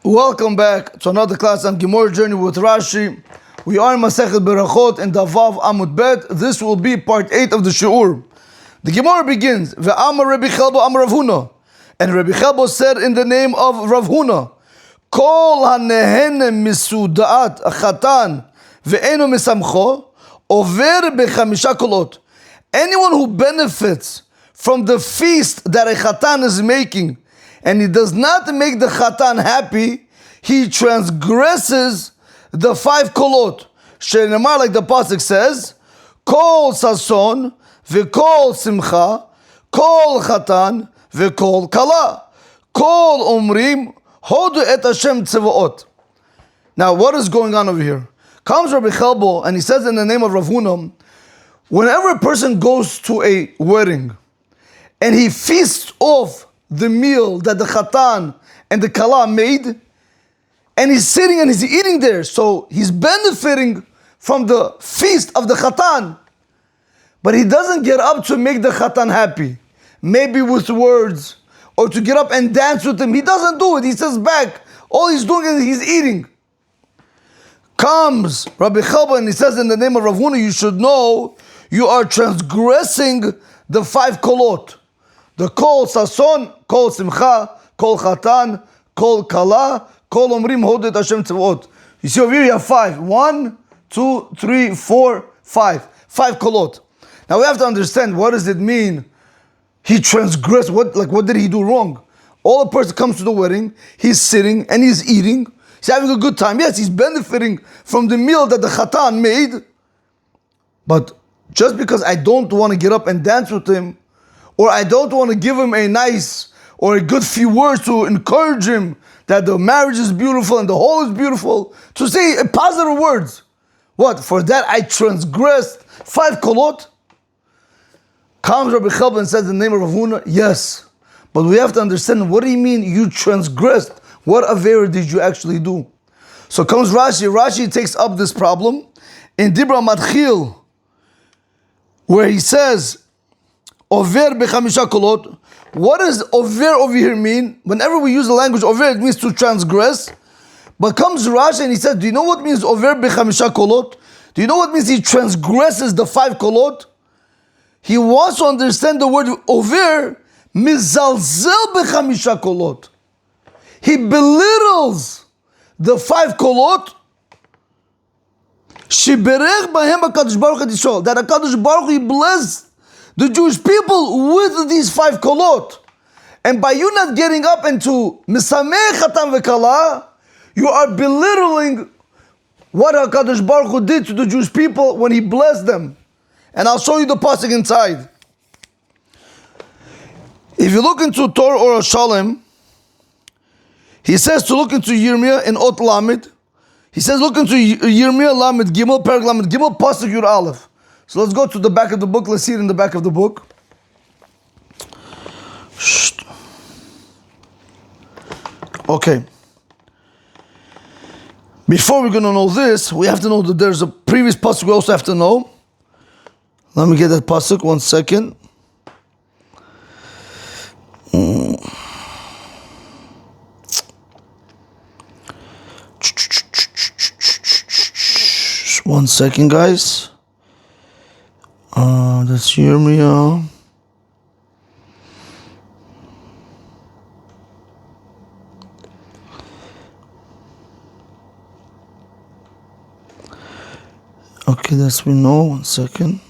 Welcome back to another class on Gemara Journey with Rashi. We are in Masechet Berachot and Daf Amud Bet. This will be part 8 of the Shi'ur. The Gemara begins, Ve'amar Rabbi Chelbo Amar Rav Huna. And Rabbi Chelbo said in the name of Rav Huna, Kol hanehene misuda'at CHATAN ve'eno misamcho over bechamisha kolot. Anyone who benefits from the feast that a CHATAN is making and he does not make the CHATAN happy, he transgresses the 5 kolot. Shenemar, like the pasuk says, Kol sason ve'kol simcha, kol CHATAN ve'kol kala, kol omrim hodu et Hashem tzevaot. Now, what is going on over here? Comes Rabbi Chelbo and he says in the name of Rav Huna, whenever a person goes to a wedding and he feasts off the meal that the CHATAN and the kala made, and he's sitting and he's eating there, so he's benefiting from the feast of the CHATAN, but he doesn't get up to make the CHATAN happy, maybe with words, or to get up and dance with him. He doesn't do it. He sits back. All he's doing is he's eating. Comes Rabbi Chelbo and he says in the name of Rav Huna, you should know you are transgressing the 5 kolot. The kol sason, kol simcha, kol CHATAN, kol kala, kol omrim hodet Hashem tzavot. You see over here you have 5. 1, 2, 3, 4, 5. 5 kolot. Now we have to understand, what does it mean? He transgressed. What did he do wrong? All a person comes to the wedding, he's sitting and he's eating. He's having a good time. Yes, he's benefiting from the meal that the CHATAN made. But just because I don't want to get up and dance with him, or I don't want to give him a nice or a good few words to encourage him that the marriage is beautiful and the hall is beautiful, to say positive words. What? For that I transgressed 5 kolot? Comes Rabbi Chelbo and says in the name of Rav Huna, yes. But we have to understand, what do you mean you transgressed? What avera did you actually do? So comes Rashi. Rashi takes up this problem in Dibra Matchil, where he says, Over bechamisha kolot. What does over here mean? Whenever we use the language over, it means to transgress. But comes Rashi and he says, do you know what means over bechamisha kolot? Do you know what means he transgresses the 5 kolot? He wants to understand the word over, mizalzel bechamisha kolot. He belittles the 5 kolot. Shiberech bahem HaKadosh Baruch Hu, that HaKadosh Baruch Hu, he blessed the Jewish people with these 5 kolot. And by you not getting up into misameh CHATAN v'kala, you are belittling what HaKadosh Baruch Hu did to the Jewish people when he blessed them. And I'll show you the pasuk inside. If you look into Torah or Shalom, he says to look into Yirmiyah in Ot Lamed. He says look into Yirmiyah Lamed Gimel, Perek Lamed Gimel, pasuk Yud Aleph. So let's go to the back of the book. Let's see it in the back of the book. Okay. Before we're going to know this, we have to know that there's a previous pasuk we also have to know. Let me get that pasuk, 1 second. One second, guys. That's Yirmiyah. Okay, that's we know. 1 second.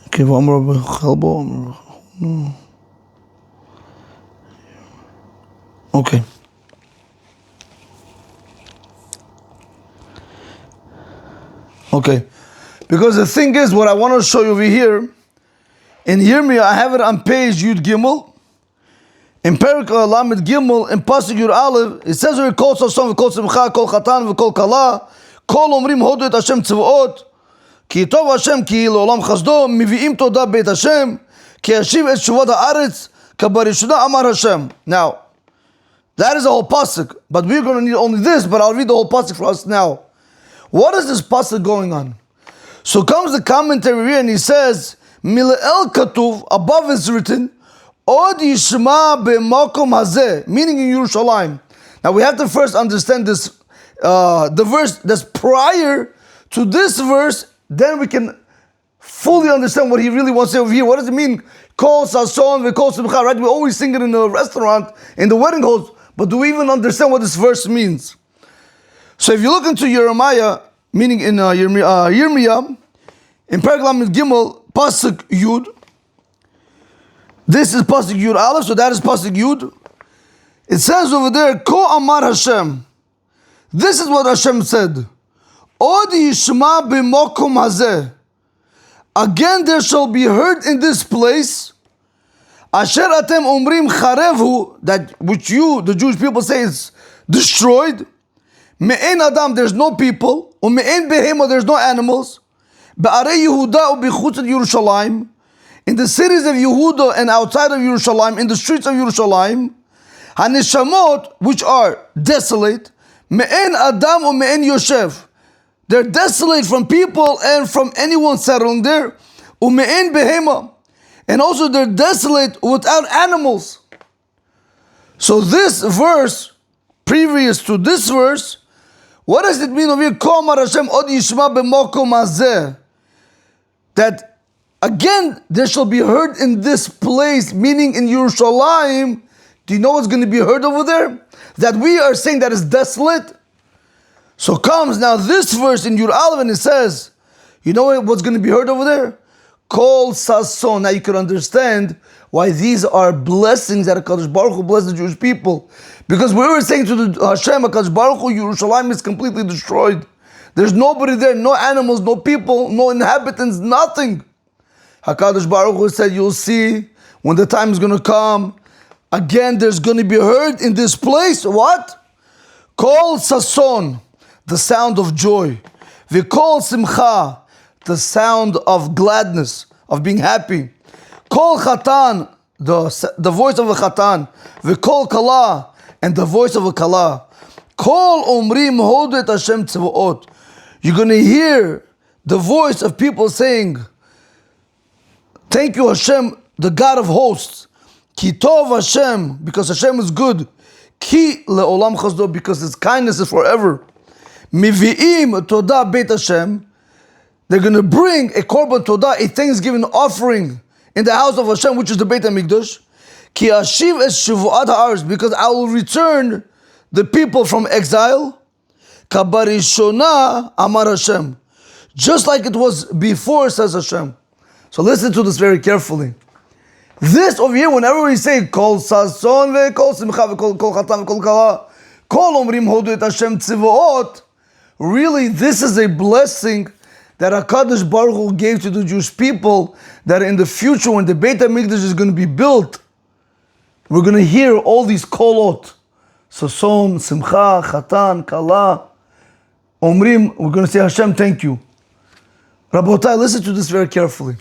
Okay, Rabbi Chelbo. Okay. Okay. Because the thing is, what I want to show you over here, in Yirmiyah, I have it on page Yud Gimel, in Perek Lamed Gimel, in Pasuk Yud Aleph, it says where Kol Sason, Kol Simcha, Kol CHATAN, Kol Kala, Kol Omrim Hodu et Hashem Tzvaot, Ki Tov Hashem, Ki L'olam Chasdo, Mivi'im Todah Beit Hashem, Ki Yashiv et Shuvat HaAretz, Kabarishuna Amar Hashem. Now, that is the whole pasuk, but we're going to need only this, but I'll read the whole pasuk for us now. What is this pasuk going on? So comes the commentary here and he says, Mila'el Katuv, above is written, Od Yishma b'makom hazeh, meaning in Yerushalayim. Now we have to first understand this, the verse that's prior to this verse, then we can fully understand what he really wants to say over here. What does it mean? Kol sason v'kol simcha, right? We always sing it in the restaurant, in the wedding halls, but do we even understand what this verse means? So if you look into Jeremiah, meaning in Yirmiyah, in Perek Gimel, Pasuk Yud, this is Pasuk Yud Aleph, so that is Pasuk Yud. It says over there, Ko Amar Hashem. This is what Hashem said. Od Yishma b'mokom hazeh. Again there shall be heard in this place, Asher atem umrim charevhu, that which you, the Jewish people, say is destroyed. Me'en adam, there's no people. U'me'en behema, there's no animals. Be'arei Yehuda u'bichutz Yerushalayim, in the cities of Yehuda and outside of Yerushalayim, in the streets of Yerushalayim, hanishamot, which are desolate, me'en adam u'me'en yoshev, they're desolate from people and from anyone settling there. U'me'en behema, and also they're desolate without animals. So this verse, previous to this verse, what does it mean over here? Ko amar Hashem od yishma b'mokom hazeh, that again there shall be heard in this place, meaning in Yerushalayim. Do you know what's going to be heard over there? That we are saying that is desolate. So comes now this verse in Yud Aleph, and it says, you know what's going to be heard over there? Kol sason. Now you can understand why these are blessings that HaKadosh Baruch Hu blessed the Jewish people. Because we were saying to the Hashem, HaKadosh Baruch Hu, Yerushalayim is completely destroyed. There's nobody there, no animals, no people, no inhabitants, nothing. HaKadosh Baruch Hu said, you'll see when the time is going to come, again there's going to be heard in this place, what? Kol sason, the sound of joy. V'kol simcha, the sound of gladness, of being happy. Kol chatan, the voice of a chatan. V'kol kala, and the voice of a kala. Kol omrim hodu et Hashem tzvaot. You're going to hear the voice of people saying, thank you Hashem, the God of hosts. Ki tov Hashem, because Hashem is good. Ki le'olam chasdo, because His kindness is forever. Mivi'im todah beit Hashem. They're going to bring a korban todah, a thanksgiving offering in the house of Hashem, which is the Beit HaMikdash. Ki ashiv es shivuat ha'aretz, because I will return the people from exile. Kabarishona amar Hashem, just like it was before, says Hashem. So listen to this very carefully. This over here, whenever we say kol sason ve'kol simcha ve'kol chatan ve'kol kala, kol omrim hodu et Hashem tzivot, really this is a blessing that HaKadosh Baruch Hu gave to the Jewish people, that in the future when the Beit HaMikdash is going to be built, we're going to hear all these kolot, sason, simcha, chatan, kala, omrim, we're going to say, Hashem, thank you. Rabotai, listen to this very carefully.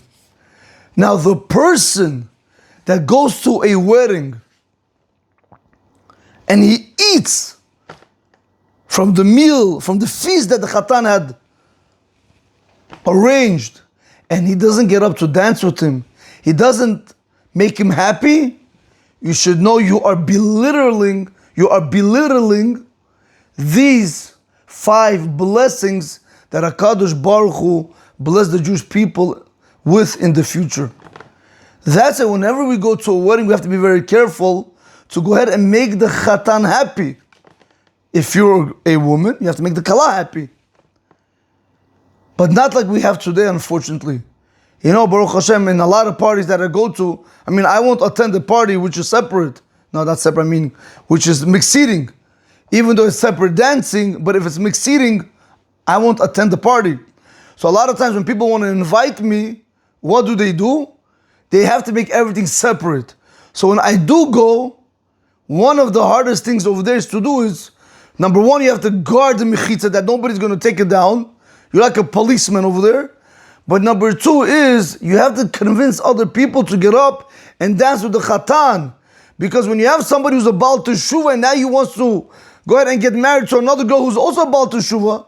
Now the person that goes to a wedding and he eats from the meal, from the feast that the chatan had arranged, and he doesn't get up to dance with him, he doesn't make him happy, you should know you are belittling these 5 blessings that HaKadosh Baruch Hu bless the Jewish people with in the future. That's it. Whenever we go to a wedding, we have to be very careful to go ahead and make the chatan happy. If you're a woman, you have to make the kala happy. But not like we have today, unfortunately. You know, Baruch Hashem, in a lot of parties that I go to, I won't attend a party which is separate. No, not separate, which is mixed seating. Even though it's separate dancing, but if it's mixed seating, I won't attend the party. So a lot of times when people want to invite me, what do? They have to make everything separate. So when I do go, one of the hardest things over there is to do is, number one, you have to guard the mechitza, that nobody's going to take it down. You're like a policeman over there. But number two is, you have to convince other people to get up and dance with the chatan. Because when you have somebody who's about to teshuva and now he wants to go ahead and get married to another girl who's also about to teshuva,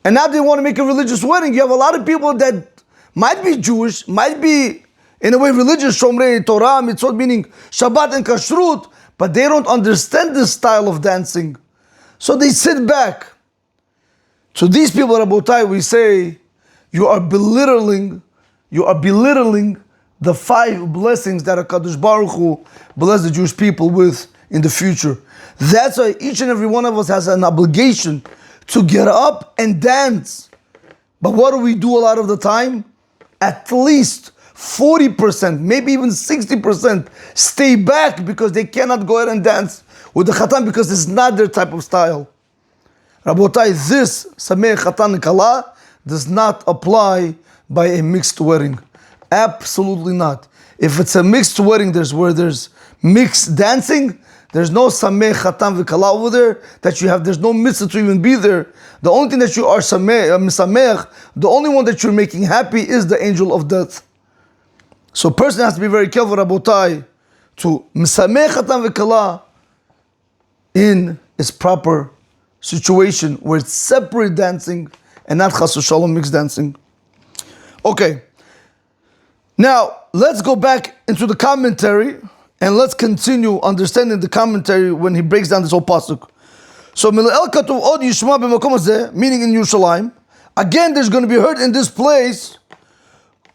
and now they want to make a religious wedding, you have a lot of people that might be Jewish, might be in a way religious, Shomrei Torah, Mitzvot, meaning Shabbat and Kashrut, but they don't understand this style of dancing. So they sit back. To these people, Rabotai, we say, you are belittling the 5 blessings that HaKadosh Baruch Hu bless the Jewish people with in the future. That's why each and every one of us has an obligation to get up and dance. But what do we do a lot of the time? At least 40%, maybe even 60% stay back because they cannot go ahead and dance with the Chatan because it's not their type of style. Rabotai, this Sameh Chatan and Kala does not apply by a mixed wedding. Absolutely not. If it's a mixed wedding, where there's mixed dancing, there's no Sameh Chatan v'Kala over there that you have. There's no mitzvah to even be there. The only thing that you are Sameh, the only one that you're making happy is the angel of death. So a person has to be very careful, Rabotai, to Sameh Chatan v'Kala in its proper situation where it's separate dancing and not Chas v'Shalom mixed dancing. Okay. Now, let's go back into the commentary and let's continue understanding the commentary when he breaks down this whole pasuk. So, Mil'el katuv od yishma b'makom hazeh, meaning in Yerushalayim. Again, there's going to be heard in this place,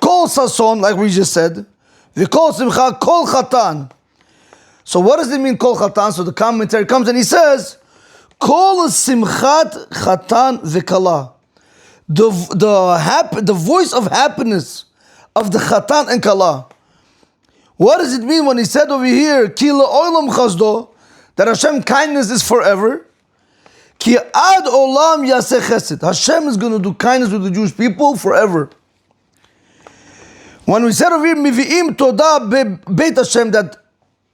kol sason, like we just said, v'kol simcha, kol chatan. So, what does it mean, kol chatan? So, the commentary comes and he says, kol simchat chatan v'kala. The voice of happiness of the Chatan and Kala. What does it mean when he said over here, Ki le'olam chasdo, that Hashem kindness is forever? Ki ad olam yaseh chesed. Hashem is going to do kindness with the Jewish people forever. When we said over here, Mivi'im todah beit Hashem, that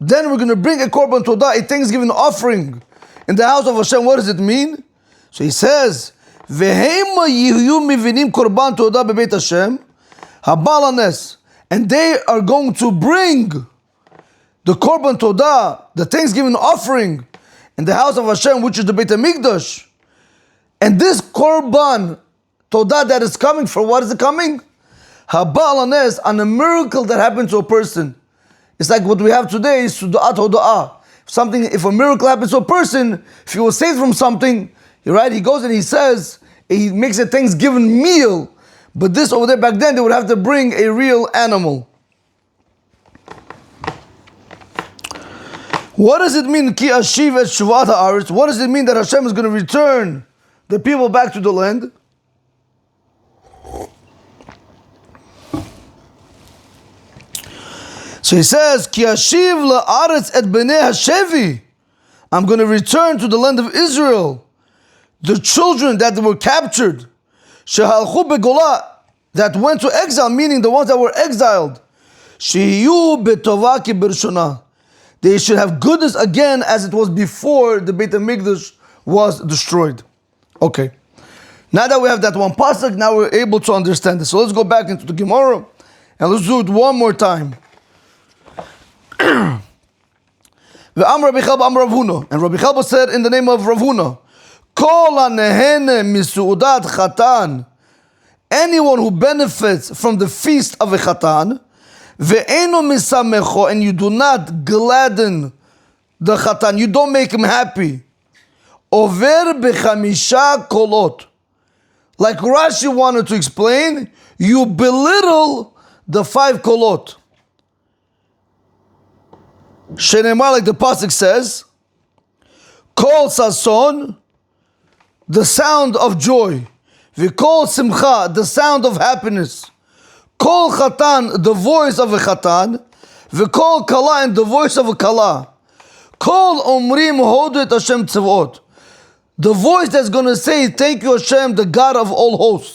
then we're going to bring a korban todah, a thanksgiving offering in the house of Hashem, what does it mean? So he says, Vehema yihu mivinim korban todah bebeit Hashem, habalanes, and they are going to bring the korban todah, the thanksgiving offering, in the house of Hashem, which is the Beit HaMikdash. And this korban todah that is coming, for what is it coming? Habalanes, on a miracle that happened to a person. It's like what we have today is sudaat hoda'ah. If a miracle happens to a person, if he was saved from something, right, he goes and he says, he makes a Thanksgiving meal. But this over there, back then, they would have to bring a real animal. What does it mean, Ki ashiv et shuvat ha'aretz? What does it mean that Hashem is going to return the people back to the land? So he says, Ki ashiv la'aretz et bnei hashevi. I'm going to return to the land of Israel the children that were captured, shehalchu begolah, that went to exile, meaning the ones that were exiled, shehiyu betovah ki bershonah, they should have goodness again as it was before the Beit HaMikdash was destroyed. Okay. Now that we have that one pasuk, now we're able to understand this. So let's go back into the Gemara and let's do it one more time. And Rabbi Chelba said in the name of Rav Huna, Kol hanehene misu'udat chatan, anyone who benefits from the feast of a chatan, ve'eno misamecho, and you do not gladden the chatan, you don't make him happy, over bechamisha kolot, like Rashi wanted to explain, you belittle the 5 kolot. Shenemar, like the pasuk says, Kol sason, the sound of joy. V'kol simcha, the sound of happiness. Kol chatan, the voice of a chatan. V'kol kala, and the voice of a kala. Kol omrim hodu et Hashem tzavot, the voice that's going to say, thank you Hashem, the God of all hosts.